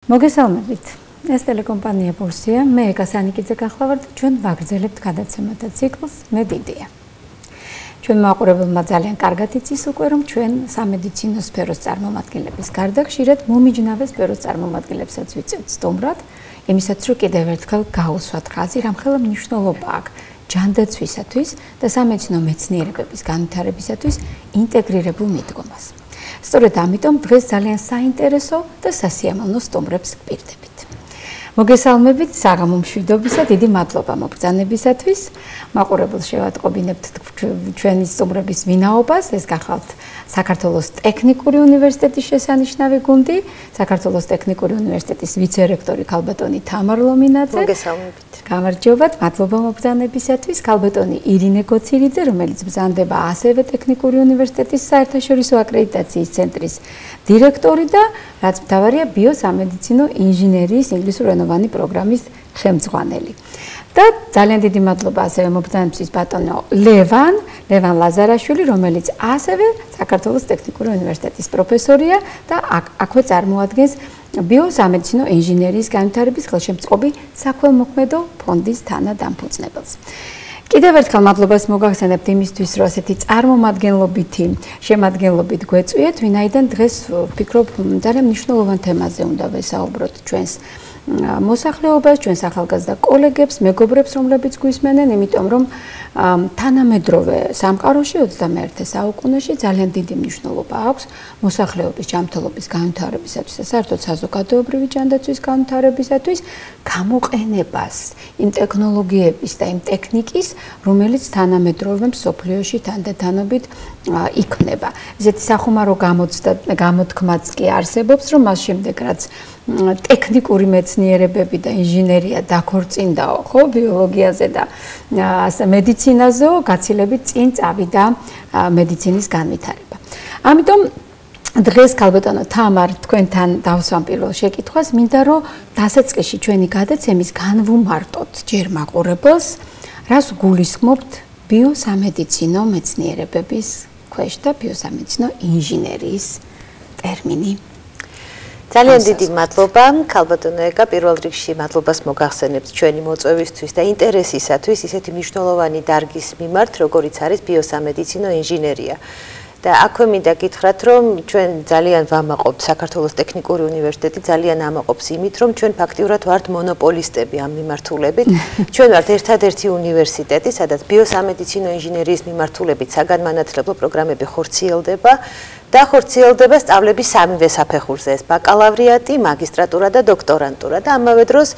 მოგესალმებით. ეს ტელეკომპანია ბურსია, მე ეკა სანიკიძე გახლავართ და ჩვენ ვაგრძელებთ გადაცემათა ციკლს მე დიდია. ჩვენ მაყურებელმა ძალიან კარგად იცის უკვე რომ ჩვენ სამედიცინო სფეროს წარმომადგენლების გარდა ხშირად მომიჯნავე სფეროს წარმომადგენლებსაც ვიწევთ სტუმრად, იმისაც რომ კიდევ ერთხელ გაუსვათ ხაზი, რამხელა მნიშვნელობა აქვს ჯანდაცვისათვის და სამედიცინო მეცნიერებების განვითარებისათვის ინტეგრირებულ მიდგომას. სწორედ ამიტომ დღეს ძალიან საინტერესო და სასიამოვნო სტუმრებს გვპირდებით. მოგესალმებით საღამო მშვიდობისა, დიდი მადლობა მობრძანებისათვის. მაყურებელს შევატყობინებთ ჩვენი სტუმრების ვინაობას, ეს გახლავთ საქართველოს ტექნიკური უნივერსიტეტის შესანიშნავი გუნდი, საქართველოს ტექნიკური უნივერსიტეტის ვიცე-რექტორი ქალბატონი თამარ ლომინაძე. მოგესალმებით. გამარჯობათ, მადლობა მობრძანებისათვის. ქალბატონი ირინე გოცირიძე, რომელიც ბრძანდება ასევე ტექნიკური უნივერსიტეტის საერთაშორისო აკრედიტაციის ცენტრის დირექტორი და რაც მთავარია ბიოსამედიცინო ინჟინერიის ინგლისურენოვანი პროგრამის ხელმძღვანელი. და ძალიან დიდი მადლობა ასევე მობრძანებისთვის ბატონო ლევან ლაზარაშვილი, რომელიც ასევე საქართველოს ტექნიკური უნივერსიტეტის პროფესორია და აქვე წარმოადგენს ბიოსამედიცინო ინჟინერიის განვითარების ხელშემწყობი საქველმოქმედო ფონდის თანადამფუძნებელს. კიდევ ერთხელ მადლობას მოგახსენებთ იმისთვის, რომ ასეთი წარმომადგენლობითი შემადგენლობით გვეწვიეთ, ვინაიდან დღეს ვფიქრობ ძალიან მნიშვნელოვან თემაზე უნდა ვესაუბროთ ჩვენს მოსახლეობას, ჩვენს ახალგაზრდა კოლეგებს, მეგობრებს, რომლებიც გვისმენენ, იმიტომ რომ თანამედროვე სამყაროში 21 საუკუნეში ძალიან დიდი მნიშვნელობა აქვს მოსახლეობის ჯანმრთელობის განვითარებისათვის და საერთოდ საზოგადოებრივი ჯანდაცვის განვითარებისათვის გამოყენებას იმ ტექნოლოგიების და იმ ტექნიკის, რომელიც თანამედროვე მსოფლიოში თანდათანობით იქმნება. ესეთი სახუმარო გამოთქმაც კი არსებობს, რომ მას შემდეგ რაც ტექნიკური მეცნიერებები და ინჟინერია დაქორწინდაო, ხო, ბიოლოგიაზე და მედიცინაზეო, გაცილებით წინ წავიდა მედიცინის განვითარება. ამიტომ დღეს ქალბატონო თამარ თქვენთან დავსვამ პირველ შეკითხვას, მინდა რომ დასაწყისში ჩვენი გადაცემის განვუმარტოთ ჯერ მაყურებელს, რას გულისხმობთ ბიოსამედიცინო მეცნიერებების ქვეშ და ბიოსამედიცინო ინჟინერიის ტერმინი. ძალიან დიდი მადლობა ქალბატონო ეკა, პირველ რიგში მადლობას მოგახსენებთ ჩვენი მოწვევისთვის და ინტერესისათვის ისეთი მნიშვნელოვანი დარგის მიმართ, როგორიც არის ბიოსამედიცინო ინჟინერია. და აქვე მინდა გითხრათ, რომ ჩვენ ძალიან ვამაყობთ საქართველოს ტექნიკური უნივერსიტეტი ძალიან ამაყობს იმით, რომ ჩვენ ფაქტიურად ვართ მონოპოლისტები ამ მიმართულებით. ჩვენ ვართ ერთადერთი უნივერსიტეტი, სადაც ბიოსამედიცინო ინჟინერიის მიმართულებით საგანმანათლებლო პროგრამები ხორციელდება და ხორციელდება სწავლების სამივე საფეხურზე, ეს ბაკალავრიატი, მაგისტრატურა და დოქტორანტურა და ამავე დროს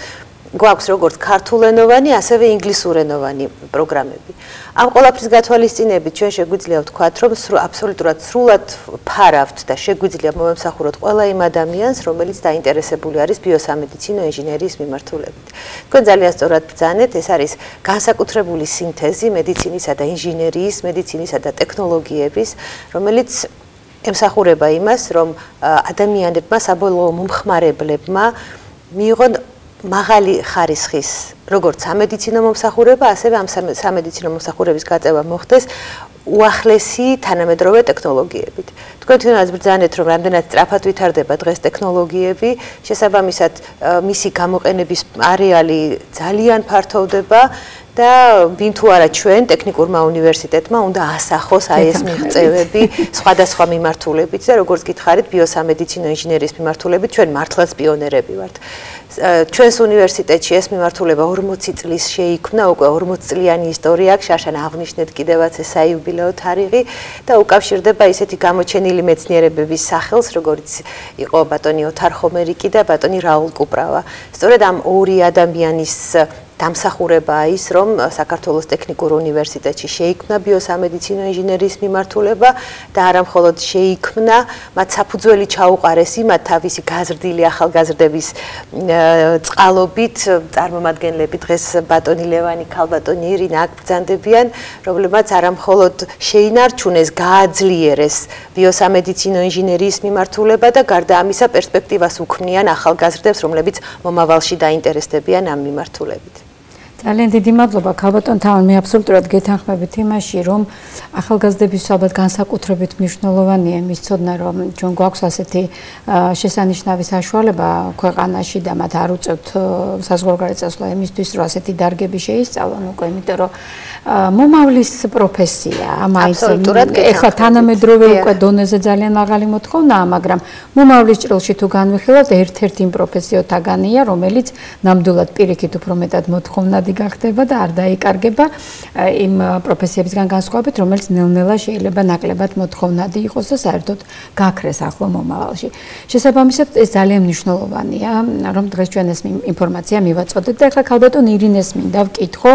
გვაქვს როგორც ქართულენოვანი, ასევე ინგლისურენოვანი პროგრამები. ამ ყველაფრის გათვალისწინებით ჩვენ შეგვიძლია ვთქვათ, რომ აბსოლუტურად სრულად ფარავთ და შეგვიძლია მომემსახუროთ ყველა იმ ადამიანს, რომელიც დაინტერესებული არის ბიოსამედიცინო ინჟინერიის მიმართულებით. თქვენ ძალიან სწორად ბრძანეთ, ეს არის განსაკუთრებული სინთეზი მედიცინისა და ინჟინერიის, მედიცინისა და ტექნოლოგიების, რომელიც ემსახურება იმას, რომ ადამიანებმა, საბოლოო მომხმარებლებმა მიიღონ მაღალი ხარისხის როგორც სამედიცინო მომსახურება, ასევე ამ სამედიცინო მომსახურების გაწევა მოხდეს უახლესი თანამედროვე ტექნოლოგიებით. თქვენ თვითონაც ბრძანეთ, რომ რამდენად სწრაფად ვითარდება დღეს ტექნოლოგიები, შესაბამისად მისი გამოყენების არეალი ძალიან ფართოვდება და ვინ თუ არა ჩვენ ტექნიკურმა უნივერსიტეტმა უნდა ასახოს აი ეს მიღწევები სხვადასხვა მიმართულებით და როგორც გითხარით ბიოსამედიცინო ინჟინერიის მიმართულებით ჩვენ მართლაც პიონერები ვართ. ჩვენს უნივერსიტეტში ეს მიმართულება 40 წლის შეიქმნა, უკვე 40 წლიანი ისტორია აქვს, შაშან აღნიშნეთ კიდევაც ეს საიუბილეო თარიღი და უკავშირდება ისეთი გამოჩენილი მეცნიერებების სახელს, როგორც იყო ბატონი ოთარ ხომერიკი და ბატონი რაულ კუპრავა. სწორედ ამ ორი ადამიანის დამსახურებაა ის, რომ საქართველოს ტექნიკურ უნივერსიტეტში შეიქმნა ბიოსამედიცინო ინჟინერიის მიმართულება და არა მხოლოდ შეიქმნა, მათ საფუძველი ჩაუყარეს იმათ თავისი გაზრდილი ახალგაზრდების წყალობით წარმომადგენლები დღეს ბატონი ლევანი, ქალბატონი ირინა აქ ბრძანდებიან, რომლებმაც არა მხოლოდ შეინარჩუნეს, გააძლიერეს ბიოსამედიცინო ინჟინერიის მიმართულება და გარდა ამისა პერსპექტივას უქმნიან ახალგაზრდებს, რომლებიც მომავალში დაინტერესდებიან ამ მიმართულებით. ძალიან დიდი მადლობა ქალბატონ თავან, მე აბსოლუტურად გეთანხმებით იმაში, რომ ახალგაზრდების ალბათ განსაკუთრებით მნიშვნელოვანია იმის ცოდნა, რომ ჩვენ გვაქვს ასეთი შესანიშნავი საშუალება ქვეყანაში და მათ არ უწევთ საზღვარგარეთ წასვლა იმისთვის, რომ ასეთი დარგები შეისწავლონ უკვე, იმიტომ რომ მომავლის პროფესია, ამაიც ეხლა თანამედროვე უკვე დონეზე ძალიან მაღალი მოთხოვნაა, მაგრამ მომავლის ჭრილში თუ განვიხილავთ, ერთ-ერთი იმ პროფესიოთაგანია, რომელიც ნამდვილად პირიქით უფრო მეტად მოთხოვნადი გახდება და არ დაიკარგება იმ პროფესიებისგან განსხვავებით, რომელიც ნელ-ნელა შეიძლება ნაკლებად მოთხოვნადი იყოს და საერთოდ გაქრეს ახლო მომავალში. შესაბამისად, ეს ძალიან მნიშვნელოვანია, რომ დღეს ჩვენ ეს ინფორმაცია მივაწოდეთ და ახლა ქალბატონ ირინეს მინდა ვკითხო,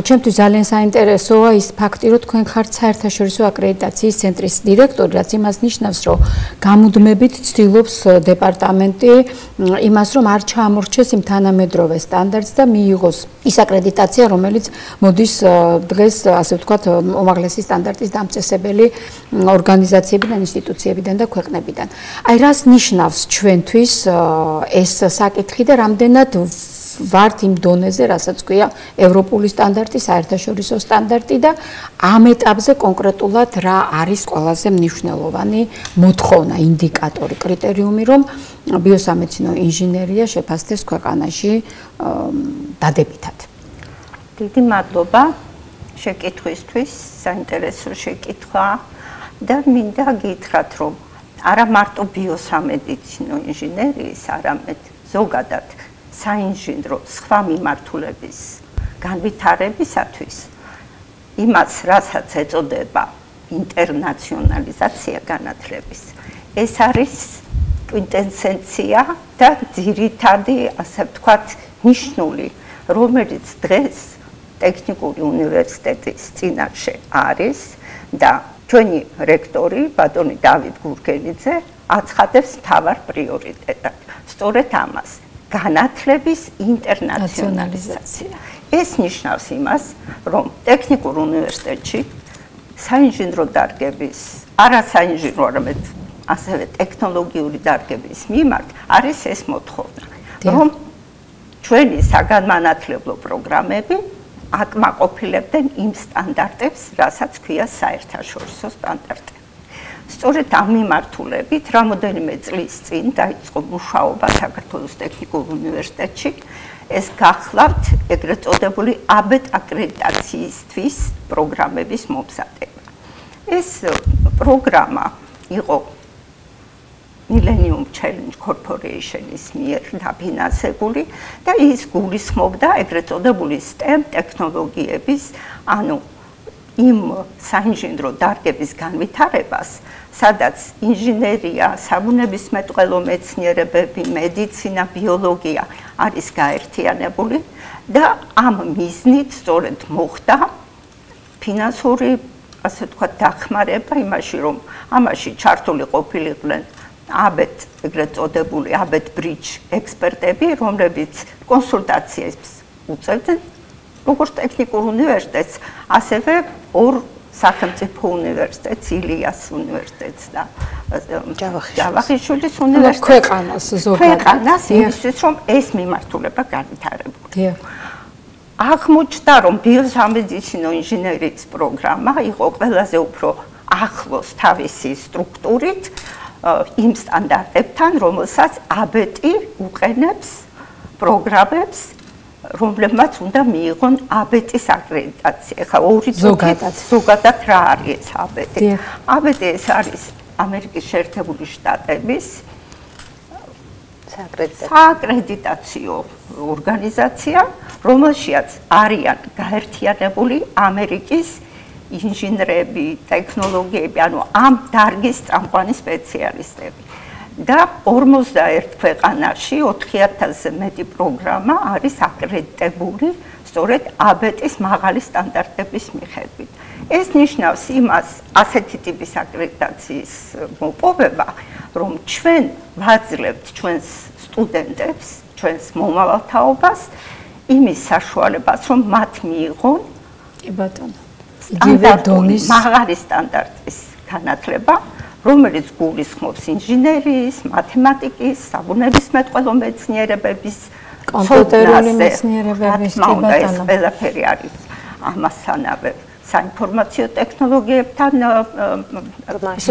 ჩემთვის ძალიან საინტერესოა ის ფაქტი, რომ თქვენ ხართ საერთაშორისო აკრედიტაციის ცენტრის დირექტორი, რაც იმას ნიშნავს, რომ გამუდმებით ცდილობს დეპარტამენტი იმას, რომ არ ჩაამორჩეს იმ თანამედროვე სტანდარტს და მიიღოს ის აკრედიტაცია, რომელიც მოდის დღეს, ასე ვთქვათ, უმაღლესი სტანდარტის დამწესებელი ორგანიზაციებიდან, ინსტიტუციებიდან და ქვეყნებიდან. აი, რას ნიშნავს ჩვენთვის ეს საკითხი და რამდენად ვართ იმ დონეზე, რასაც ქვია ევროპული სტანდარტი, საერთაშორისო სტანდარტი და ამ ეტაპზე კონკრეტულად რა არის ყველაზე მნიშვნელოვანი მოთხოვნა, ინდიკატორი, კრიტერიუმი, რომ ბიოსამედიცინო ინჟინერია შეფასდეს ქვეყანაში დადებითად. დიდი მადლობა შეკითხვისთვის, საინტერესო შეკითხვა და მინდა გითხრათ, რომ არა მარტო ბიოსამედიცინო ინჟინერიის, არამედ ზოგადად საინჟინრო სხვა მიმართულების განვითარებისათვის იმას, რასაც ეწოდება ინტერნაციონალიზაცია განათლების, ეს არის კვინტესენცია და ძირითადი, ასე ვთქვათ, ნიშნული, რომელიც დღეს ტექნიკური უნივერსიტეტის წინაშე არის და ჩვენი რექტორი, ბატონი დავით გურგელიძე, აცხადებს მთავარ პრიორიტეტად. სწორედ ამას, განათლების ინტერნაციონალიზაცია. ეს ნიშნავს იმას, რომ ტექნიკურ უნივერსიტეტში საინჟინრო დარგების, არა საინჟინრო, არამედ ასევე ტექნოლოგიური დარგების მიმართ არის ეს მოთხოვნა, რომ ჩვენი საგანმანათლებლო პროგრამები აკმაყოფილებდნენ იმ სტანდარტებს, რასაც ქვია საერთაშორისო სტანდარტები. სწორედ ამ მიმართულებით რამოდენიმე წლის წინ დაიწყო მუშაობა საქართველოს ტექნიკურ უნივერსიტეტში, ეს გახლავთ ეგრეთ წოდებული აბეტ აკრედიტაციისთვის პროგრამების მომზადება. ეს პროგრამა იყო Millennium Challenge Corporation-ის მიერ დაფინანსებული და ის გულისხმობდა ეგრეთ წოდებული STEM ტექნოლოგიების, ანუ იმ საინჟინრო დარგების განვითარებას, სადაც ინჟინერია, საბუნებისმეტყველო მეცნიერებები, მედიცინა, ბიოლოგია არის გაერთიანებული და ამ მიზნით სწორედ მოხდა ფინანსური, ასე ვთქვათ, დახმარება იმაში, რომ ამაში ჩართული ყოფილიყვნენ აბეტ ეგრეთ წოდებული აბეტ ბრიჯ ექსპერტები, რომლებიც კონსულტაციებს უწევდნენ როგორც ტექნიკურ უნივერსიტეტს, ასევე ორ სახელმწიფო უნივერსიტეტს, ილიას უნივერსიტეტს და ჯავახიშვილის უნივერსიტეტს, ქვეყანას ზოგადად. ქვეყანას იმისთვის, რომ ეს მიმართულება განვითარებოდა. აღმოჩნდა, რომ ბიოსამედიცინო ინჟინერიის პროგრამა იყო ყველაზე უფრო ახლოს თავისი სტრუქტურით იმ სტანდარტებთან, რომელსაც აბეტი უყენებს პროგრამებს, რომლებმაც უნდა მიიღონ აბეტის აკრედიტაცია. ახლა ორი ზოგადად რა არის ეს აბეტი? აბეტი ეს არის ამერიკის შეერთებული შტატების სააკრედიტაციო ორგანიზაცია, რომელშიც არიან გაერთიანებული ამერიკის ინჟინრები, ტექნოლოგიები, ანუ ამ დარგის წამყვანი სპეციალისტები. და 51 ქვეყანაში 4000-ზე მეტი პროგრამა არის აკრედიტებული სწორედ აბეტის მაღალი სტანდარტების მიხედვით. ეს ნიშნავს იმას, ასეთი ტიპის აკრედიტაციის მოპოვება, რომ ჩვენ ვაძლევთ ჩვენს სტუდენტებს, ჩვენს მომავალ თაობას იმის საშუალებას, რომ მათ მიიღონ მაღალი სტანდარტის განათლება, რომელიც გულისხმობს ინჟინერიის, მათემატიკის, საბუნებისმეტყველო მეცნიერებების კომპიუტერული მეცნიერებების ეს ყველაფერი არის ამასთანავე საინფორმაციო ტექნოლოგიებთან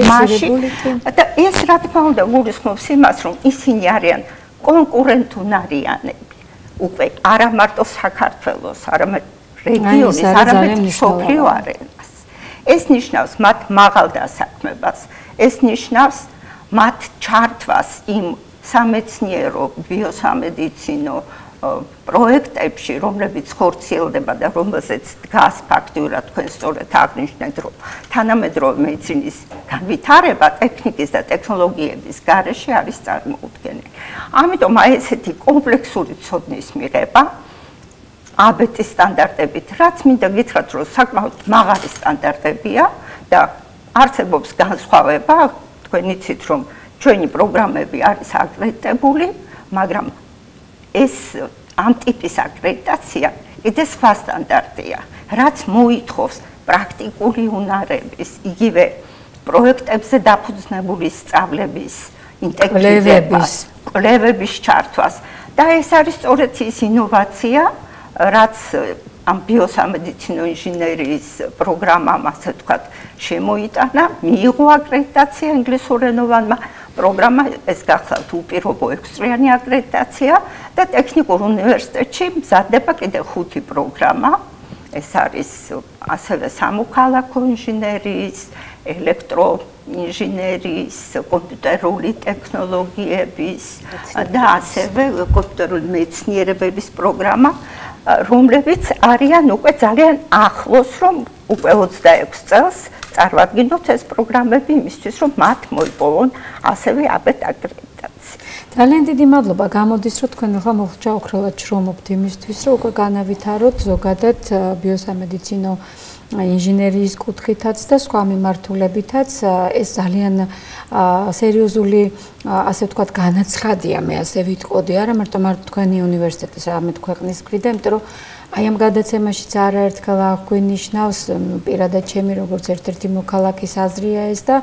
მასში და ეს რა თქმა უნდა გულისხმობს იმას, რომ ისინი არიან კონკურენტუნარიანები უკვე არა მარტო საქართველოს, არამედ რეგიონის, არამედ მსოფლიო არენას. ეს ნიშნავს მათ მაღალ დასაქმებას, ეს ნიშნავს მათ ჩართვას იმ სამეცნიერო, ბიოსამედიცინო პროექტებში, რომლებიც ხორციელდება და რომელზეც დგას ფაქტიურად თქვენ სწორედ აღნიშნეთ, რომ თანამედროვე მეცინის განვითარება ტექნიკის და ტექნოლოგიების გარეშე არის წარმოუდგენელი. ამიტომ აი ესეთი კომპლექსური ცოდნის მიღება აბეტის სტანდარტებით, რაც მინდა გითხრათ, რომ საკმაოდ მაღალი სტანდარტებია და არსებობს განსხვავება, თქვენ იცით, რომ ჩვენი პროგრამები არის აკრედიტებული, მაგრამ ეს ამ ტიპის აკრედიტაცია კიდე სხვა სტანდარტია, რაც მოითხოვს პრაქტიკული უნარების, იგივე პროექტებზე დაფუძნებული სწავლების ინტეგრირებას, კვლევების ჩართვას და ეს არის სწორედ ის ინოვაცია, რაც ამ ბიოსამედიცინო ინჟინერიის პროგრამამ, ასე ვთქვათ, შემოიტანა, მიიღო აკრედიტაცია ინგლისურენოვანმა პროგრამა, ეს გახლავთ უპირობო 6-წლიანი აკრედიტაცია და ტექნიკურ უნივერსიტეტში მზადდება კიდე 5 პროგრამა. ეს არის ასევე სამოქალაქო ინჟინერიის, ელექტროინჟინერიის, კომპიუტერული ტექნოლოგიების და ასევე კომპიუტერული მეცნიერებების პროგრამა, რომლებიც არიან უკვე ძალიან ახლოს, რომ უკვე 26 წელს წარვადგინოთ ეს პროგრამები იმისთვის, რომ მათ მოიპოვონ ასევე აბეტ აკრედიტაცია. ძალიან დიდი მადლობა. გამოდის, რომ თქვენ ახლა მოხჯაოქრელად შრომობთ იმისთვის, რომ უკვე განავითაროთ ზოგადად ბიოსამედიცინო ინჟინერიის კუთხითაც და სხვა მიმართულებითაც ეს ძალიან სერიოზული, ასე ვთქვათ, განაცხადია, მე ასე ვიტყოდი, არა მარტო თქვენი უნივერსიტეტის, არამედ ქვეყნის მხრიდან, იმიტომ რომ აი ამ გადაცემაშიც არაერთხელ აღგვინიშნავს პირადად ჩემი როგორც ერთ-ერთი მოქალაქის აზრია ეს და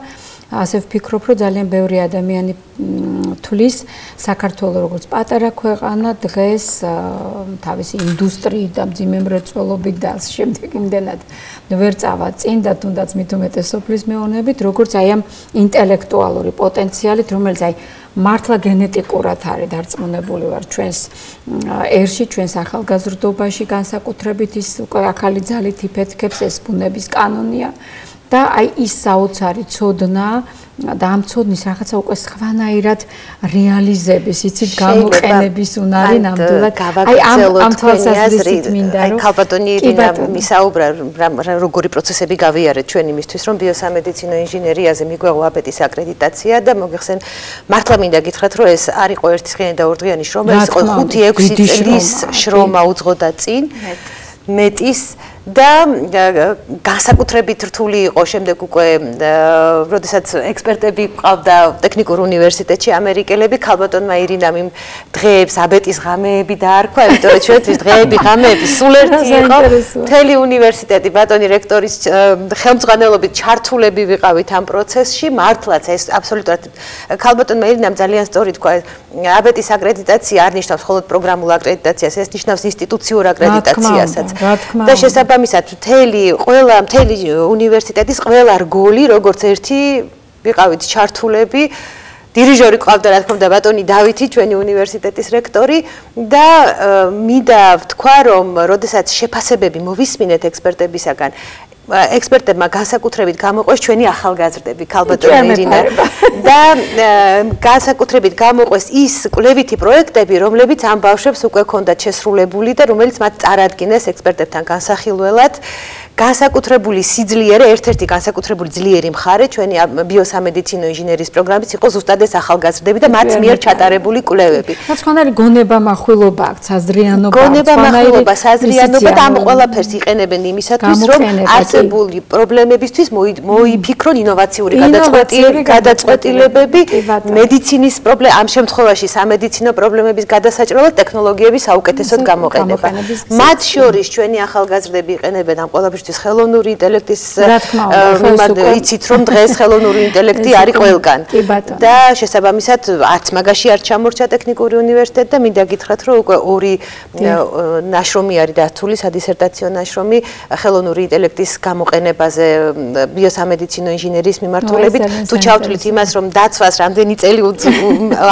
ასე ვფიქრობ, რომ ძალიან ბევრი ადამიანი თulis საქართველოს როგორც პატარა ქვეყანა დღეს თავისი ინდუსტრიით და მძიმე მრეწველობით და ამ შემდეგ იმდენად ვერ წავა წინ და თუნდაც მით უმეტეს სოფლის მეურნეობით, როგორც აი ამ ინტელექტუალური პოტენციალით, რომელიც აი მართლა გენეტიკურად არის დარწმუნებული ვარ ჩვენს ერში, ჩვენს ახალგაზრდობაში განსაკუთრებით ის უკვე ახალი ძალით იფეთქებს, ეს ბუნების კანონია და აი ის საოცარი ცოდნა და ამ ცოდნის რაღაცა უკვე სხვანაირად რეალიზების, იცით, გამოყენების უნარი ნამდვილად. აი ამ თვალსაზრისით მინდა რომ აი ქალბატონი ირინა მისაუბრა როგორი პროცესები გავიარეთ ჩვენ იმისთვის, რომ ბიოსამედიცინო ინჟინერიაზე მიგვეღო აბეტის აკრედიტაცია და მოგეხსენ მართლა მინდა გითხრათ, რომ ეს არ იყო ერთდღიანი და ორდღიანი შრომა, ეს იყო 5-6 წლის შრომა უძღოდა წინ მეტის და განსაკუთრებით რთული იყო შემდეგ უკვე როდესაც ექსპერტები ყავდა ტექნიკურ უნივერსიტეტში ამერიკელები ქალბატონმა ირინამ იმ დღეებს აბეტის ღამეები დაარქვა, იმიტომ რომ ჩვენთვის დღეები ღამეები სულ ერთი იყო. მთელი უნივერსიტეტი ბატონი რექტორის ხელმძღვანელობით ჩართულები ვიყავით ამ პროცესში. მართლაც ეს აბსოლუტურად ქალბატონმა ირინამ ძალიან სწორი თქვა, აბეტის აკრედიტაცია არ ნიშნავს მხოლოდ პროგრამულ აკრედიტაციას, ეს ნიშნავს ინსტიტუციურ აკრედიტაციასაც. და შესაბამისად მთელი უნივერსიტეტის ყველა რგოლი როგორც ერთი ვიყავით ჩართულები. დირიჟორი ყავდა რა თქმა უნდა ბატონი დავითი, ჩვენი უნივერსიტეტის რექტორი და მინდა ვთქვა, რომ როდესაც შეფასებები მოვისმინეთ ექსპერტებისაგან, ექსპერტებმა განსაკუთრებით გამოყვეს ჩვენი ახალგაზრდები ქალბატონი ირინა და განსაკუთრებით გამოყვეს ის კვლევითი პროექტები, რომლებიც ამ ბავშვებს უკვე ჰქონდათ შესრულებული და რომელიც მათ წარადგინეს ექსპერტებთან განსახილველად. განსაკუთრებული სიძლიერე, ერთ-ერთი განსაკუთრებული ძლიერი მხარე ჩვენი ბიოსამედიცინო ინჟინერიის პროგრამის იყო ზუსტად ეს ახალგაზრდები და მათ მიერ ჩატარებული კვლევები. სხვანაირი გონება מחვილობა აქვს, საზრიანობა, გონება מחვილობა, საზრიანობა და ამ ყველაფერს იყენებენ იმისათვის, რომ არსებული პრობლემებისთვის მოიფიქრონ ინოვაციური გადაწყვეტილებები, მედიცინის პრობლემა, ამ შემთხვევაში სამედიცინო პრობლემების გადასაჭრელად ტექნოლოგიების საუკეთესოდ გამოყენება. მათ შორის ჩვენი ახალგაზრდები იყენებენ ამ ყველაფერს ყოველთვის ხელოვნური ინტელექტის მიმართ იცით რომ დღეს ხელოვნური ინტელექტი არის ყველგან და შესაბამისად არც მაგაში არ ჩამორჩა ტექნიკური უნივერსიტეტი და მინდა გითხრათ რომ უკვე ორი ნაშრომი არის დაცული სადისერტაციო ნაშრომი ხელოვნური ინტელექტის გამოყენებაზე ბიოსამედიცინო ინჟინერიის მიმართულებით თუ ჩავთვლით იმას რომ დაცვას რამდენი წელი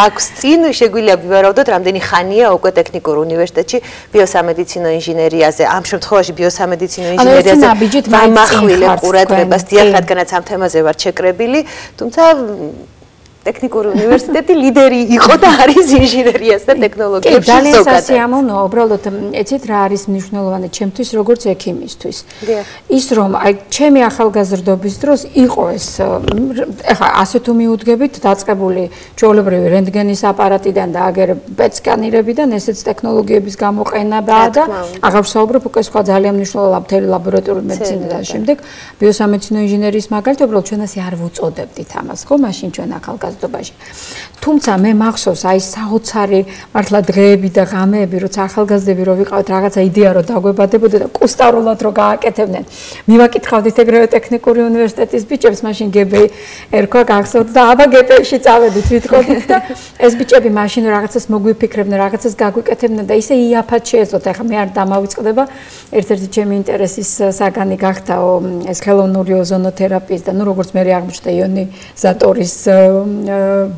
აქვს წინ შეგვიძლია ვივარავდოთ რამდენი ხანია უკვე ტექნიკურ უნივერსიტეტში ბიოსამედიცინო ინჟინერიაზე ამ შემთხვევაში ბიოსამედიცინო ინჟინერიაზე მახვილე ყურადღებას დიახ რადგანაც ამ თემაზე ვარ შეკრებილი თუმცა ტექნიკური უნივერსიტეტი ლიდერი იყო და არის ინჟინერიას და ტექნოლოგიებში ზოგადად. ძალიან სასიამოვნოა, უბრალოდ ეცით რა არის მნიშვნელოვანი ჩემთვის როგორც ექიმისთვის. ის რომ აი ჩემი ახალგაზრდობის დროს იყო ეს ეხლა ასე თუ მიუდგებით დაწყებული ჩვეულებრივი რენტგენის აპარატიდან და აგერ პეც-სკანირებიდან ესეც ტექნოლოგიების გამოყენებაა და აღარ ვსაუბრობ უკვე სხვა ძალიან მნიშვნელოვანი მთელი ლაბორატორიული მედიცინა და შემდეგ ბიოსამედიცინო ინჟინერიის მაგალითად უბრალოდ ჩვენ ასე არ ვუწოდებდით ამას ხო მაშინ ჩვენ ახალგაზრდობაში თუმცა მე მახსოვს აი საოცარი მართლა დღეები და ღამეები როცა ახალგაზრდები რო ვიყავთ რაღაცა იდეა რო დაგვებადებოდა და კუსტარულად რო გააკეთებდნენ მივაკითხავდით ეგრევე ტექნიკური უნივერსიტეტის ბიჭებს მაშინ გები ერქვა გახსოვთ და აბა გეტებში წავედით ვიტყოდით და ეს ბიჭები მაშინ რაღაცას მოგვიფიქრებდნენ რაღაცას გაგვიკეთებდნენ და ისე იაფად შეეძლოთ ახლა მე არ დამავიწყდება ერთ-ერთი ჩემი ინტერესის საგანი გახდაო ეს ხელოვნური ოზონოთერაპიის და ნუ როგორც მე აღმოჩნდა იონიზატორის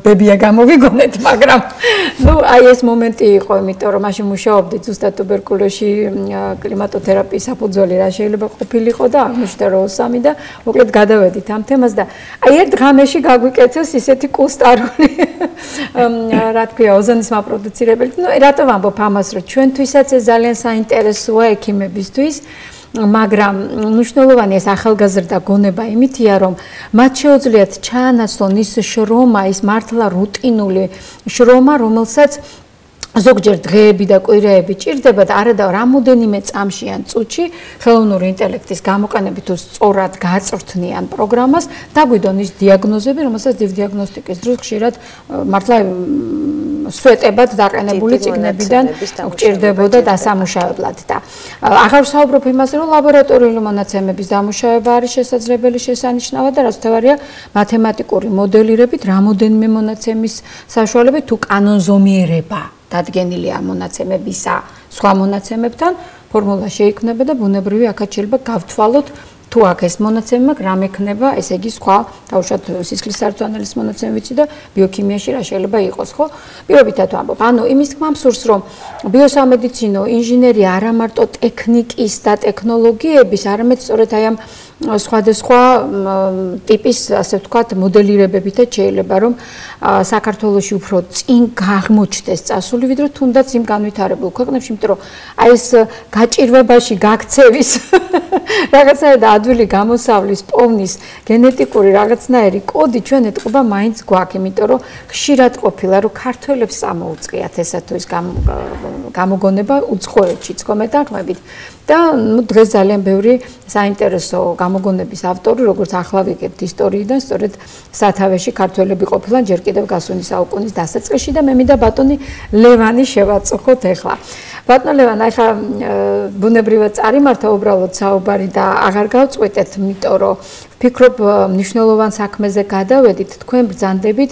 ბებია გამოვიგონეთ, მაგრამ ნუ აი ეს მომენტი იყო, იმიტომ რომ მაშინ მუშაობდით ზუსტად ტუბერკულოზში კლიმატოთერაპიის საფუძველი რა შეიძლება ყოფილიყო და აღმოჩნდა რომ 3 და მოკლედ გადავედით ამ თემას და აი ერთ ღამეში გაგვიკეთეს ისეთი კუსტარული რა თქვია ოზონის მაპროდუცირებელი. ნუ რატო ვამბობ ამას, რომ ჩვენთვისაც ეს ძალიან საინტერესოა ექიმებისთვის. მაგრამ მნიშვნელოვანი ეს ახალგაზრდა გონება იმითია რომ მათ შეუძლიათ ჩაანაცვლონ ის შრომა ის მართლა რუტინული შრომა რომელსაც ზოგჯერ დღეები და კვირაები ჭირდება და არა და რამოდენიმე წამში ან წუთში ხელოვნური ინტელექტის გამოყენებით თუ სწორად გააწვრთნიან პროგრამას დაგვიდონ ის დიაგნოზები რომელსაც დიაგნოსტიკის დროს ხშირად მართლა სვეტებად დაყენებული წიგნებიდან გჭირდებოდა დასამუშავებლად და აღარ ვსაუბრობ იმაზე რომ ლაბორატორიული მონაცემების დამუშავება არის შესაძლებელი შესანიშნავად და რაც თავარია მათემატიკური მოდელირებით რამოდენიმე მონაცემის საშუალებით თუ კანონზომიერება დადგენილია მონაცემებისა სხვა მონაცემებთან ფორმულა შეიქმნება და ბუნებრივი აქაც შეიძლება გავთვალოთ თუ აქ ეს მონაცემი მაქვს რამ ექნება ესე იგი სხვა თავშად სისხლის სარწმუნოების მონაცემი ვიცი და ბიოქიმიაში რა შეიძლება იყოს ხო პირობითად ვამბობ ანუ იმის თქმა მსურს რომ ბიოსამედიცინო ინჟინერია არა მარტო ტექნიკის და ტექნოლოგიების არამედ სწორედ აი ამ სხვადასხვა ტიპის ასე ვთქვათ მოდელირებებითაც შეიძლება რომ საქართველოში უფრო წინ აღმოჩნდეს წასული ვიდრე თუნდაც იმ განვითარებულ ქვეყნებში იმიტომ რომ აი ეს გაჭირვებაში გაქცევის რაღაცა და ადვილი გამოსავლის პოვნის გენეტიკური რაღაცნაირი კოდი ჩვენ ეთყობა მაინც გვაქვს იმიტომ რომ ხშირად ყოფილა რომ ქართველებს წამოუწყიათ ესა თუ ის გამოგონება უცხოეთშიც ხო მეტანხმებით და ნუ დღეს ძალიან ბევრი საინტერესო გამოგონების ავტორი როგორც ახლა ვიგებთ ისტორიიდან სწორედ სათავეში ქართველები ყოფილან ჯერ კიდევ გასული საუკუნის დასაწყისში და მე მინდა ბატონი ლევანი შევაწუხოთ ახლა ბატონო ლევან ახლა ბუნებრივად წარიმართა უბრალოდ საუბარი და აღარ გავწყვეტეთ იმიტომ რომ ვფიქრობ მნიშვნელოვან საქმეზე გადავედით თქვენ ბრძანდებით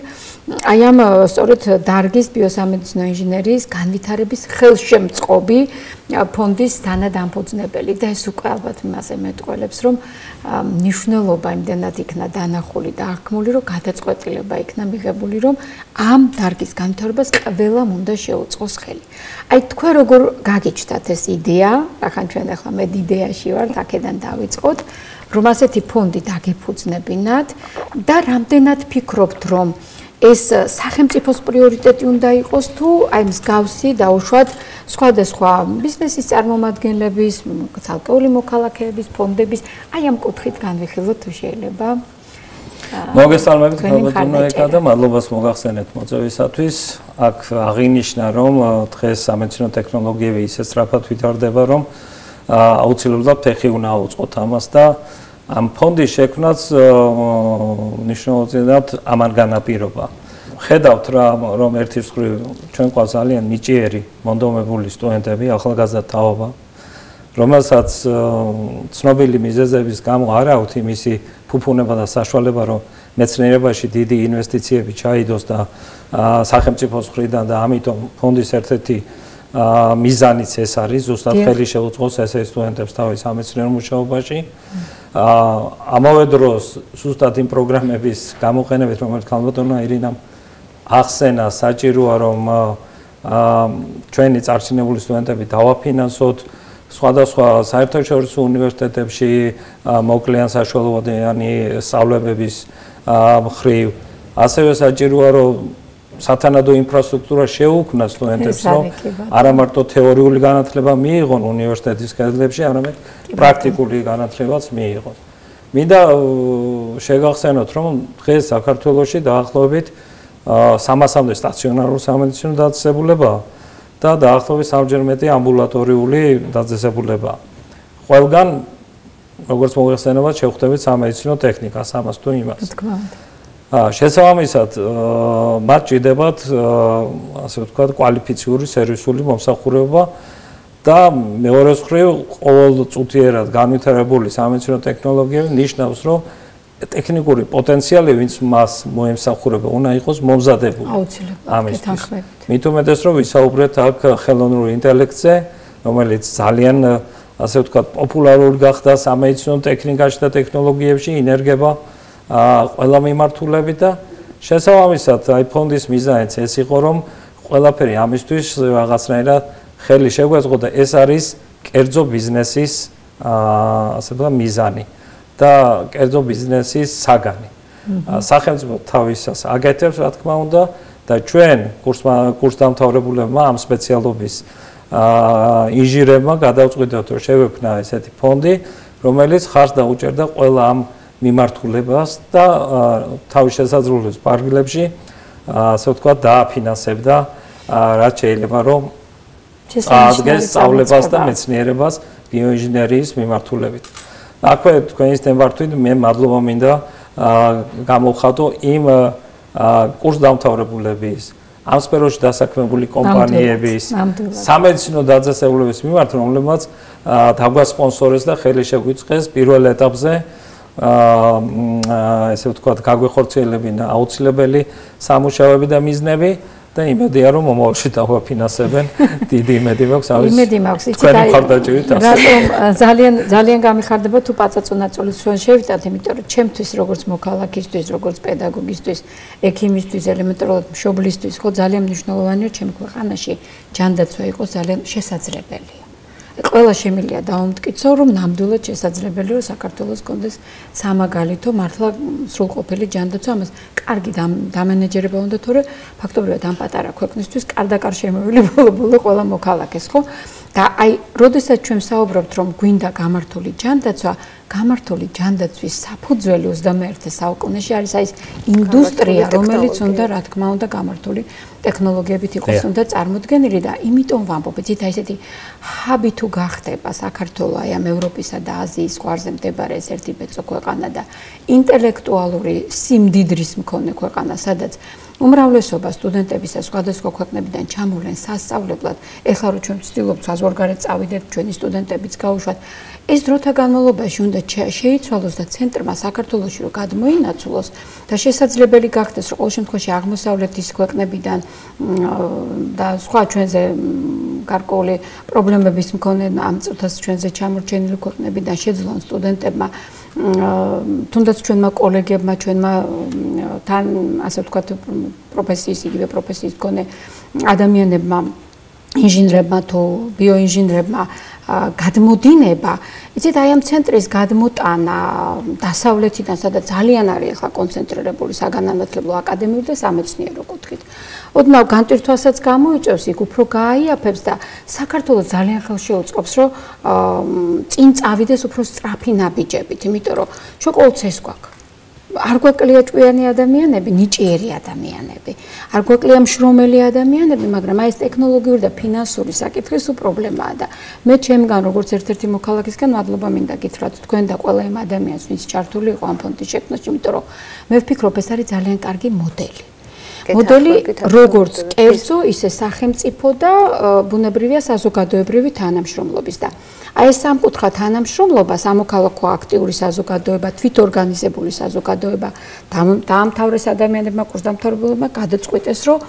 აი ამ სწორედ დარგის ბიოსამედიცინო ინჟინერიის განვითარების ხელშემწყობი ფონდის თანადამფუძნებელი და ეს უკვე ალბათ იმაზე მეტყველებს რომ მნიშვნელობა იმდენად იქნა დანახული და აღქმული რომ გადაწყვეტილება იქნა მიღებული რომ ამ დარგის განვითარებას ყველამ უნდა შეუწყოს ხელი. აი თქვენ როგორ გაგიჩნდათ ეს იდეა, ახლა ჩვენ ახლა მე იდეაში ვართ, აქედან დავიწყოთ, რომ ასეთი ფონდი დაგეფუძნებინათ და რამდენად ფიქრობთ რომ ეს სახელმწიფოს პრიორიტეტი უნდა იყოს თუ აი მსგავსი დაუშვათ სხვადასხვა ბიზნესის წარმომადგენლების, ცალკეული მოქალაქეების, ფონდების, აი ამ კუთხით განვიხილოთ თუ შეიძლება. მოგესალმებით ბატონო ეკა და მადლობას მოგახსენეთ მოწვევისათვის. აქ აღინიშნა რომ დღეს სამედიცინო ტექნოლოგიები ისე სწრაფად ვითარდება რომ აუცილებლად ფეხი უნდა აუწყოთ ამას და ამ ფონდის შექმნაც მნიშვნელოვნად ამან განაპირობა. ხედავთ რომ ერთი მხრივ ჩვენ ყავს ძალიან ნიჭიერი მონდომებული სტუდენტები, ახალგაზრდა თაობა, რომელსაც ცნობილი მიზეზების გამო არ აქვს იმისი ფუფუნება და საშუალება, რომ მეცნიერებაში დიდი ინვესტიციები ჩაიდოს და სახელმწიფოს მხრიდან და ამიტომ ფონდის ერთ-ერთი მიზანიც ეს არის, ზუსტად ხელი შეუწყოს ესე სტუდენტებს თავის სამეცნიერო მუშაობაში. ამავე დროს ზუსტად იმ პროგრამების გამოყენებით, რომელიც ქალბატონმა ირინამ ახსენა, საჭიროა რომ ჩვენი წარჩინებული სტუდენტები დავაფინანსოთ სხვადასხვა საერთაშორისო უნივერსიტეტებში მოკლიან საშუალოვანი სწავლებების მხრივ. ასევე საჭიროა რომ სათანადო ინფრასტრუქტურა შეუქმნას სტუდენტებს, რომ არა მარტო თეორიული განათლება მიიღონ უნივერსიტეტის კედლებში, არამედ პრაქტიკული განათლებაც მიიღონ. მინდა შეგახსენოთ, რომ დღეს საქართველოში დაახლოებით 300-მდე სტაციონარული სამედიცინო დაწესებულებაა და დაახლოებით 3-ჯერ მეტი ამბულატორიული დაწესებულებაა. ყველგან, როგორც მოიხსენებათ, შევხვდებით სამედიცინო ტექნიკას, ამას თუ იმას. შესაბამისად, მათ ჭირდებათ, ასე ვთქვათ, კვალიფიციური სერვისული მომსახურება და მეორე მხრივ, ყოველწუთიერად განვითარებული სამედიცინო ტექნოლოგიები ნიშნავს, რომ ტექნიკური პოტენციალი, ვინც მას მოემსახურება, უნდა იყოს მომზადებული. აუცილებლად. მით უმეტეს, რომ ვისაუბრეთ აქ ხელოვნურ ინტელექტზე, რომელიც ძალიან, ასე ვთქვათ, პოპულარული გახდა სამედიცინო ტექნიკაში და ტექნოლოგიებში, ინერგება ყველა მიმართულებით და შესაბამისად, აი ფონდის მიზანიც ეს იყო, რომ ყველაფერი ამისთვის რაღაცნაირად ხელი შეგვეწყო და ეს არის კერძო ბიზნესის, ასე ვთქვათ, მიზანი. და კერძო ბიზნესის საგანი. სახელმწიფო თავისას აკეთებს, რა თქმა უნდა, და ჩვენ კურსდამთავრებულებმა ამ სპეციალობის ინჟინერებმა გადავწყვიტეთ, რომ შევექმნა ესეთი ფონდი, რომელიც ხარს დაუჭერდა ყველა ამ მიმართულებას და თავის შესაძლებლობის პარალელებში, ასე ვთქვათ, დააფინანსებდა, რაც შეიძლება, რომ აღდგეს სწავლებას და მეცნიერებას ბიოინჟინერიის მიმართულებით. აქვე თქვენის თემბართვით მე მადლობა მინდა გამოვხატო იმ კურსდამთავრებულების, ამ სფეროში დასაქმებული კომპანიების, სამედიცინო დაწესებულების მიმართ, რომლებმაც დაგვასპონსორეს და ხელი შეგვიწყეს პირველ ეტაპზე ესე ვთქვათ, გაგვეხორციელებინა აუცილებელი სამუშაოები და მიზნები და იმედია რომ მომავალში დავაფინანსებენ. დიდი იმედი მაქვს ამის. იმედი მაქვს, იცით აი რატომ ძალიან გამიხარდება თუ პაწაწუნაწულის ჩვენ შევიტანთ, იმიტომ რომ ჩემთვის როგორც მოქალაქისთვის, როგორც პედაგოგისთვის, ექიმისთვის, ელემენტარულად მშობლისთვის, ხო ძალიან მნიშვნელოვანია ჩემ ქვეყანაში ჯანდაცვა იყოს ძალიან შესაძლებელია. ყველა შემიძლია დაუმტკიცო, რომ ნამდვილად შესაძლებელია, რომ საქართველოს კონდეს სამაგალითო მართლა სრულყოფილი ჯანდაცვა, ამას კარგი დამენეჯერება უნდა, თორე ფაქტობრივად ამ პატარა ქვეყნისთვის კარდაკარ შემოვილი ბოლო ყველა მოქალაქეს, ხო? და აი, როდესაც ჩვენ საუბრობთ, რომ გვინდა გამართული ჯანდაცვა, გამართული ჯანდაცვის საფუძველი 21 საუკუნეში არის აი ეს ინდუსტრია, რომელიც უნდა, რა თქმა უნდა, გამართული ტექნოლოგიებით იყოს უნდა წარმოდგენილი და იმიტომ ვამბობ, იცით აი ესეთი ჰაბი თუ გახდება საქართველო აი ამ ევროპისა და აზიის ზღვარზე მდებარე ეს ერთი ბეწო ქვეყანა და ინტელექტუალური სიმდიდრის მქონე ქვეყანა, სადაც უმრავლესობა სტუდენტებისა სხვადასხვა ქვეყნებიდან ჩამოვლენ სასწავლებლად, ეხლა რომ ჩვენ ვცდილობთ საზღვარგარეთ წავიდეთ, ჩვენი სტუდენტებიც გაუშვათ, ეს დროთა განმავლობაში უნდა შეიცვალოს და ცენტრმა საქართველოში რომ გადმოინაცვლოს და შესაძლებელი გახდეს, რომ ყოველ შემთხვევაში აღმოსავლეთის ქვეყნებიდან და სხვა ჩვენზე გარკვეული პრობლემების მქონე ამ წუთას ჩვენზე ჩამორჩენილი ქვეყნებიდან შეძლონ სტუდენტებმა თუნდაც ჩვენმა კოლეგებმა, ჩვენმა თან ასე ვთქვათ პროფესიის, იგივე პროფესიის მქონე ადამიანებმა, ინჟინერებმა თუ ბიოინჟინერებმა გადმოდინება, იცით აი ამ ცენტრის გადმოტანა დასავლეთიდან, სადაც ძალიან არის ახლა კონცენტრირებული საგანმანათლებლო აკადემიური და სამეცნიერო კუთხით. ოდნავ განტვირთვასაც გამოიწევს, იქ უფრო გააიაფებს და საქართველოს ძალიან ხელშეუწყობს, რომ წინ წავიდეს უფრო სწრაფი ნაბიჯებით, იმიტომ რომ ჩვენ ყოველთვის ეს გვაქვს. არ გვაკლია ჭკვიანი ადამიანები, ნიჭიერი ადამიანები. არ გვაკლია მშრომელი ადამიანები, მაგრამ აი ეს ტექნოლოგიური და ფინანსური საკითხი სულ პრობლემაა და მე ჩემგან როგორც ერთ-ერთი მოქალაქისგან მადლობა მინდა გითხრათ თქვენ და ყველა იმ ადამიანს, ვინც ჩართული იყო ამ ფონდის შექმნაში, იმიტომ რომ მე ვფიქრობ, ეს არის ძალიან კარგი მოდელი. მოდელი როგორც კერძო, ისე სახელმწიფო და ბუნებრივია საზოგადოებრივი თანამშრომლობის და აი ეს სამკუთხა თანამშრომლობა, სამოქალაქო აქტიური საზოგადოება, თვითორგანიზებული საზოგადოება, დაამთავრეს ადამიანებმა, კურსდამთავრებულებმა გადაწყვიტეს, რომ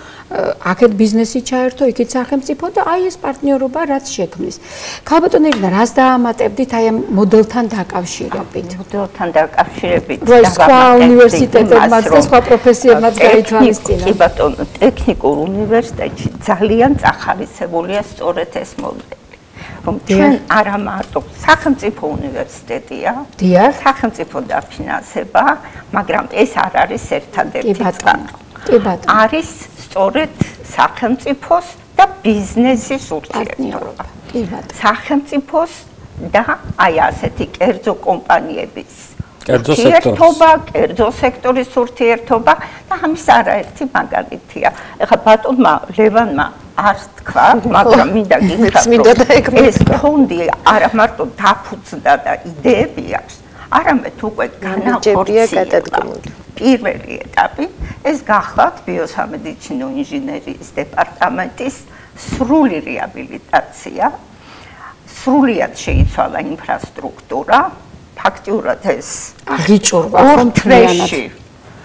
აქეთ ბიზნესი ჩაერთო, იქით სახელმწიფო და აი ეს პარტნიორობა რაც შექმნის. ქალბატონი ირინა, რას დაამატებდით აი ამ მოდელთან დაკავშირებით? მოდელთან დაკავშირებით სხვა უნივერსიტეტებმაც და სხვა პროფესიებმაც გაითვალისწინა. კი ბატონო, ტექნიკურ უნივერსიტეტში ძალიან წახალისებულია სწორედ ეს მოდელი. რომ ჩვენ არა მარტო სახელმწიფო უნივერსიტეტია, სახელმწიფო დაფინანსება, მაგრამ ეს არ არის ერთადერთი წყარო. არის სწორედ სახელმწიფოს და ბიზნესის ურთიერთობა. სახელმწიფოს და აი ასეთი კერძო კომპანიების ურთიერთობა, კერძო სექტორის ურთიერთობა და ამის არაერთი მაგალითია. ეხლა ბატონმა ლევანმა არ თქვა, მაგრამ მინდა გითხრათ, ეს ფონდი არა მარტო დაფუძნდა და იდეები აქვს, არამედ უკვე განახორციელა. პირველი ეტაპი ეს გახლავთ ბიოსამედიცინო ინჟინერიის დეპარტამენტის სრული რეაბილიტაცია, სრულიად შეიცვალა ინფრასტრუქტურა, ფაქტიურად ეს აღიჭურვა ორთრეში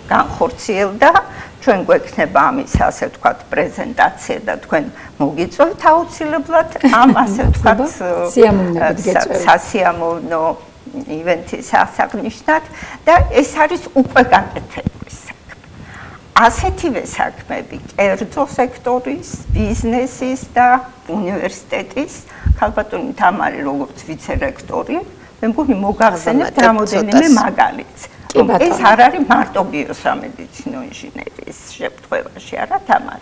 განხორციელდა. ჩვენ გვექნება ამის ასე ვთქვათ პრეზენტაცია და თქვენ მოგიწევთ აუცილებლად ამ ასე ვთქვათ სასიამოვნო ივენთის ასაღნიშნად და ეს არის უკვე გაკეთებული საქმე. ასეთივე საქმეები კერძო სექტორის, ბიზნესის და უნივერსიტეტის ქალბატონი თამარი როგორც ვიცე-რექტორი მე მგონი მოგახსენებთ რამოდენიმე მაგალითს. ეს არ არის მარტო ბიოსამედიცინო ინჟინერიის შემთხვევაში, არა თამარ.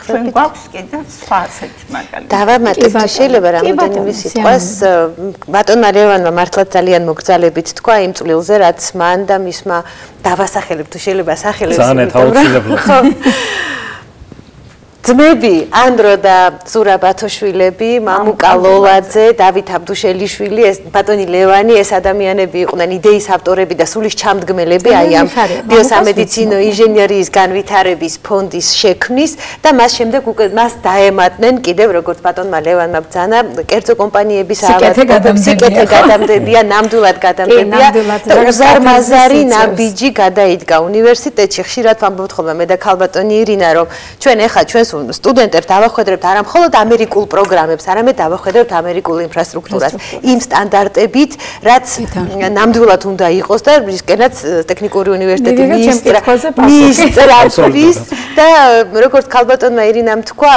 ჩვენ გვაქვს კიდევ სხვა ასეთი მაგალითი. დავამატებ, შეიძლება რამოდენიმე სიტყვას ბატონმა ლევანმა მართლაც ძალიან მოგზალებით თქვა იმ წვლილზე, რაც მან და მისმა დავასახელებთ, შეიძლება სახელებს. ზანეთ აუცილებლად. ძმები ანდრო და ზურა ბათოშვილები, მამუკა ლოლაძე, დავით აბდუშელიშვილი, ეს ბატონი ლევანი, ეს ადამიანები იყვნენ იდეის ავტორები და სულის ჩამდგმელები აი ამ ბიოსამედიცინო ინჟინერიის განვითარების ფონდის შექმნის და მას შემდეგ უკვე მას დაემატნენ კიდევ როგორც ბატონმა ლევანმა ბრძანა კერძო კომპანიების სიკეთე გადამდებია, ნამდვილად გადამდებია და უზარმაზარი ნაბიჯი გადაიდგა უნივერსიტეტში. ხშირად ვამბობთ ხოლმე მე და ქალბატონი ირინა, რომ ჩვენ ეხლა ჩვენს სტუდენტებს დავახვედრებთ არა მხოლოდ ამერიკულ პროგრამებს, არამედ დავახვედრებთ ამერიკულ ინფრასტრუქტურას იმ სტანდარტებით, რაც ნამდვილად უნდა იყოს და რისკენაც ტექნიკური უნივერსიტეტი მისწრაფვის და როგორც ქალბატონმა ირინამ თქვა,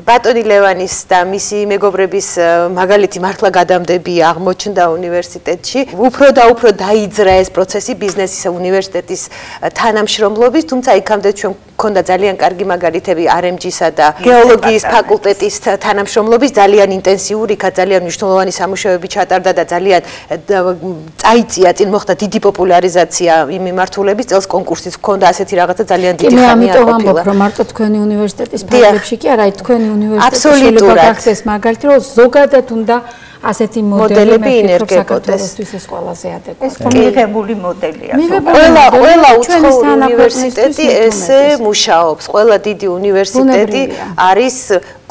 ბატონი ლევანის და მისი მეგობრების მაგალითი მართლა გადამდებია აღმოჩნდა უნივერსიტეტში. უფრო და უფრო დაიძრა ეს პროცესი ბიზნესის უნივერსიტეტის თანამშრომლობის, თუმცა იქამდე ჩვენ ქონდა ძალიან კარგი მაგალითები RMG-სა და გეოლოგიის ფაკულტეტის თანამშრომლობის ძალიან ინტენსიური, ძალიან მნიშვნელოვანი სამუშაოები ჩატარდა და ძალიან წაიწია წინ მოხდა დიდი პოპულარიზაცია იმ მიმართულების წელს კონკურსიც ჰქონდა ასეთი რაღაცა ძალიან დიდი ხანი არ ყოფილა. მე ამიტომ ვამბობ, რომ მარტო თქვენი უნივერსიტეტის ფარგლებში კი არა, თქვენი უნივერსიტეტი შეიძლება გახდეს მაგალითი, რომ ზოგადად უნდა ასეთი მოდელები ინერგებოდეს. ეს ყველაზე ადეკვატურია. ეს მიღებული მოდელია. ყველა უცხო უნივერსიტეტი ესე მუშაობს. ყველა დიდი უნივერსიტეტი არის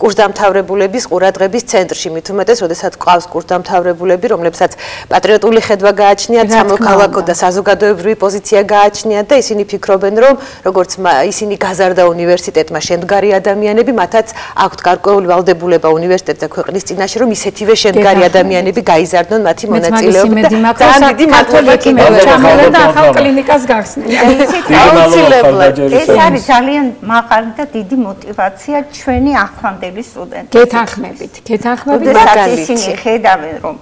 კურსდამთავრებულების ყურადღების ცენტრში. მით უმეტეს, როდესაც ყავს კურსდამთავრებულები, რომლებსაც პატრიოტული ხედვა გააჩნიათ, სამოქალაქო და საზოგადოებრივი პოზიცია გააჩნიათ და ისინი ფიქრობენ, რომ როგორც ისინი გაზარდა უნივერსიტეტმა შემდგარი ადამიანები, მათაც აქვთ გარკვეული ვალდებულება უნივერსიტეტსა ქვეყნის წინაშე, რომ ისეთივე შემდგარი ადამიანები გაიზარდონ მათი მონაწილეობით. ძალიან დიდი მადლობა ჩამოვლენ და ახალ კლინიკას გახსნით. ეს არის ძალიან მაღალი და დიდი мотиваცია ჩვენი ახლანდელი სტუდენტები. გეთანხმებით ისინი ხედავენ, რომ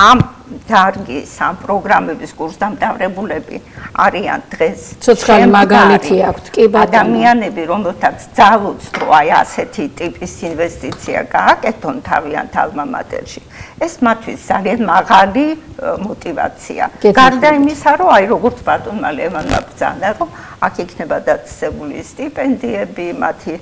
ამ დარგის ამ პროგრამების კურსდამთავრებულები არიან დღეს ცოცხალი მაგალითი აქვთ კი ადამიანები, რომელთაც ძალუძრო აი ასეთი ტიპის ინვესტიცია გააკეთონ თავიანთ ალმა მატერში. ეს მათთვის ძალიან მაღალი мотиваცია. გარდა იმისა, რომ აი როგორც ბატონმა ლევანმა ბრძანა, რომ აქ იქნება დაწესებული სტიპენდიები, მათი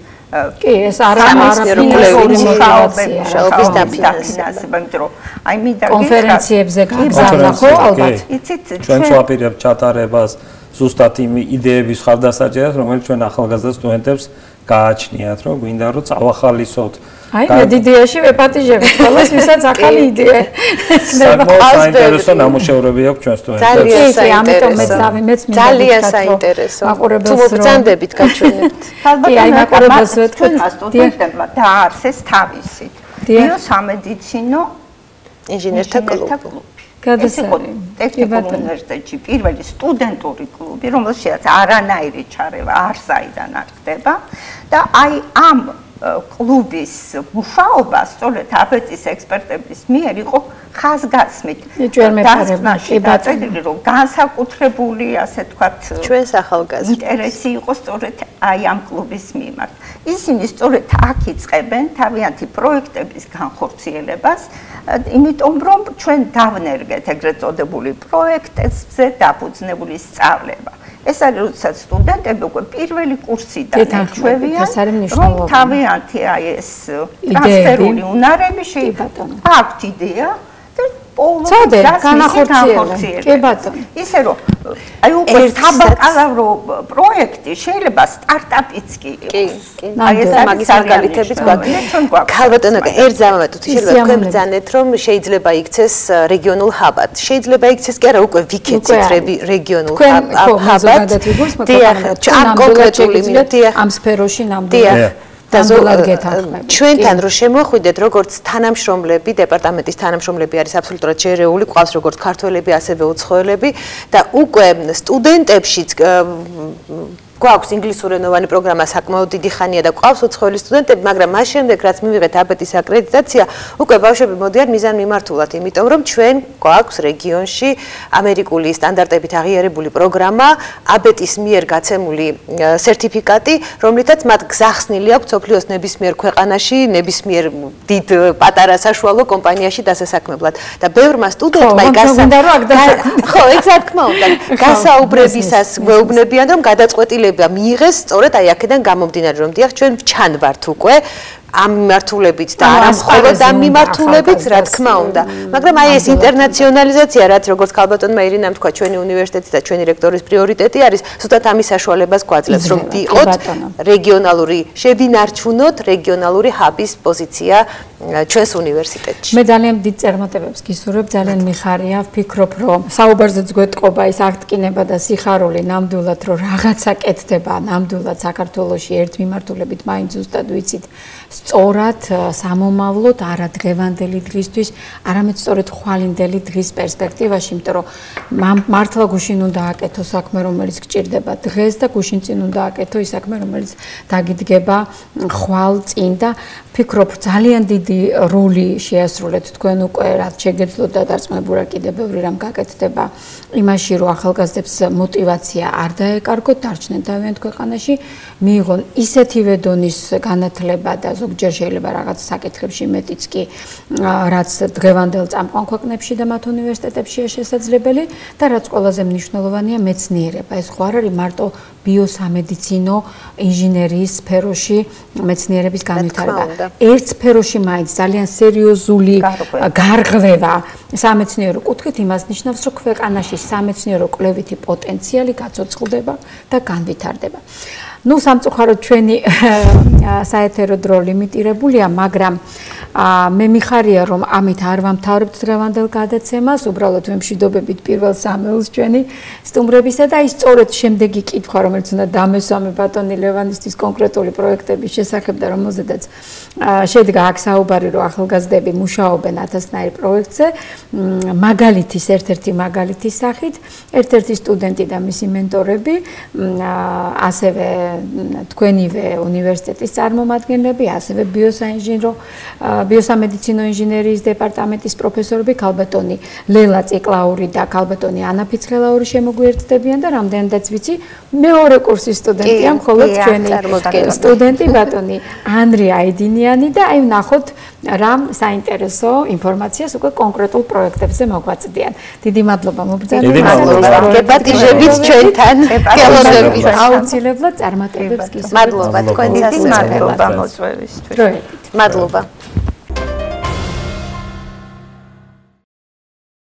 კი ეს არამფინანსური მუშაობის დაფინანსება, იმიტომ აი მინდა კონფერენციებზე გაგზავნა ხო ალბათ. იცით ჩვენ ვაპირებთ ჩატარებას ზუსტად იმ იდეების ხარდასაჭერად, რომელიც ჩვენ ახალგაზრდა სტუდენტებს გააჩნიათ, რომ გვინდა რომ წავახალისოთ აი, მე დიდიაში ვეპატიჟები, ყველას ვისაც ახალი იდეა. საკმაოდ საინტერესო ნამუშევრები აქვს ჩვენ სტუდენტებს. ამიტომ მეც ძალიან საინტერესო. თუ მოგწანდებით გაჩვენებთ. აი, მაყურებელს ვეთქვით, სტუდენტებმა დააარსეს თავისი ბიოსამედიცინო ინჟინერთა კლუბი. გადასარევი. ტექნიკურ უნივერსიტეტში პირველი სტუდენტური კლუბი, რომელშიც არანაირი ჩარევა არ საიდან არ ხდება და აი ამ კლუბის მუშაობა სწორედ აბეწის ექსპერტების მიერ იყო ხაზგასმით. რომ განსაკუთრებული, ასე ვთქვათ, ჩვენს ახალგაზრდებს ინტერესი იყო სწორედ აი ამ კლუბის მიმართ. ისინი სწორედ აქ იწყებენ თავიანთი პროექტების განხორციელებას, იმიტომ რომ ჩვენ დავნერგეთ ეგრეთ წოდებული პროექტებზე დაფუძნებული სწავლება. ეს არის როდესაც სტუდენტები უკვე პირველი კურსიდან ეჩვევიან, რომ თავიანთი აი ეს ტრანსფერული უნარები აქვთ იდეა ცოდე განახორციელებს. კი ბატონო. ისე რომ აი უკვე საბაკალავრო პროექტი შეიძლება სტარტაპიც კი იყოს. აი ეს მაგის მაგალითებიც გვაქვს. ქალბატონო, ერთ ზამთრად შეიძლება თქვენ ბრძანეთ, რომ შეიძლება იქცეს რეგიონულ ჰაბად. შეიძლება იქცეს კი არა უკვე ვიქეცით რეგიონულ ჰაბად. ამ კონკრეტული ამ სფეროში ნამდვილად ჩვენთან რო შემოხვიდეთ როგორც თანამშრომლები, დეპარტამენტის თანამშრომლები არის აბსოლუტურად შერეული, ყავს როგორც ქართველები, ასევე უცხოელები და უკვე სტუდენტებშიც გვაქვს ინგლისურენოვანი პროგრამა საკმაოდ დიდი ხანია და ყავს უცხოელი სტუდენტები, მაგრამ მას შემდეგ რაც მივიღეთ აბეტის აკრედიტაცია, უკვე ბავშვები მოდიან მიზანმიმართულად, იმიტომ რომ ჩვენ გვაქვს რეგიონში ამერიკული სტანდარტებით აღიარებული პროგრამა, აბეტის მიერ გაცემული სერტიფიკატი, რომლითაც მათ გზახსნილი აქვს სოფლიოს ნებისმიერ ქვეყანაში, ნებისმიერ დიდ პატარა საშუალო კომპანიაში დასასაქმებლად. და ბევრმა სტუდენტმა ხო, ეგ რა თქმა უნდა, გასაუბრებისას გვეუბნებიან, რომ გადაწყვეტილი მიიღეს სწორედ აი აქედან გამომდინარე რომ დიახ ჩვენ ვჩანვართ უკვე ამ მიმართულებით და არა მხოლოდ ამ მიმართულებით რა თქმა უნდა მაგრამ აი ეს ინტერნაციონალიზაცია რაც როგორც ქალბატონმა ირინამ თქვა ჩვენი უნივერსიტეტის და ჩვენი რექტორის პრიორიტეტი არის ზუსტად ამის საშუალებას გვაძლევს რომ ვიყოთ რეგიონალური შევინარჩუნოთ რეგიონალური ჰაბის პოზიცია ჩვენს უნივერსიტეტში მე ძალიან დიდ წარმატებებს გისურვებ ძალიან მიხარია ვფიქრობ რომ საუბარზეც გვეტყობა ის აღტკინება და სიხარული ნამდვილად რომ რაღაცა კეთდება ნამდვილად საქართველოში ერთ მიმართულებით მაინც ზუსტად ვიცით სწორად სამომავლოდ არა დღევანდელი დღისთვის, არამედ სწორედ ხვალინდელი დღის პერსპექტივაში, იმიტომ რომ მართლა გუშინ უნდა აკეთო საქმე, რომელიც გჭირდება დღეს და გუშინ წინ უნდა აკეთო ის საქმე, რომელიც დაგიდგება ხვალ წინ და ვფიქრობ ძალიან დიდი როლი შეასრულეთ თქვენ უკვე რაც შეგეძლოთ და დარწმუნებულა კიდევ ბევრი რამ გაკეთდება იმაში, რომ ახალგაზრდებს მოტივაცია არ დაეკარგოთ, დარჩნენ თავიანთ ქვეყანაში, მიიღონ ისეთივე დონის განათლება და ზოგჯერ შეიძლება რაღაც საკითხებში მეტიც კი რაც დღევანდელ წამყვან ქვეყნებში და მათ უნივერსიტეტებშია შესაძლებელი და რაც ყველაზე მნიშვნელოვანია მეცნიერება. ეს ხო არ არის მარტო ბიოსამედიცინო ინჟინერიის სფეროში მეცნიერების განვითარება. ერთ სფეროში მაინც ძალიან სერიოზული გარღვევა სამეცნიერო კუთხით იმას ნიშნავს, რომ ქვეყანაში სამეცნიერო კვლევითი პოტენციალი გაცოცხლდება და განვითარდება. Ну, სამწუხაროდ ჩვენი საეთერო დრო ლიმიტირებულია, მაგრამ მე მიხარია რომ ამით არ ვამთავრებთ დღევანდელ გადაცემას, უბრალოდ ვემშვიდობებით პირველ სამეულს ჩვენი სტუმრებისა და ის სწორედ შემდეგი კითხვა, რომელიც უნდა დამესვამე ბატონი ლევანისთვის კონკრეტული პროექტების შესახებ და რომელზედაც შედგა აქ საუბარი, რომ ახალგაზრდები მუშაობენ ათასნაირ პროექტზე, მაგალითის ერთ-ერთი მაგალითის სახით, ერთ-ერთი სტუდენტი და მისი მენტორები, ასევე თქვენივე უნივერსიტეტის წარმომადგენლები, ასევე ბიოსამედიცინო ინჟინერიის დეპარტამენტის პროფესორები ქალბატონი ლელა ციკლაური და ქალბატონი ანა ფიცხელაური შემოგვიერთდებიან და რამდენადაც ვიცი, მეორე კურსის სტუდენტია მხოლოდ ჩვენი სტუდენტი ბატონი ანრი აიდინიანი და აი ვნახოთ რა საინტერესო ინფორმაციას უკვე კონკრეტულ პროექტებზე მოგვაწვდიან. დიდი მადლობა მობრძანებთ. დიდი მადლობა. გეპატიჟებით ჩვენთან. გელოდებით. აუცილებლად წარმატებებს გისურვებთ. მადლობა თქვენთვის. მადლობა მოწვევისთვის. მადლობა.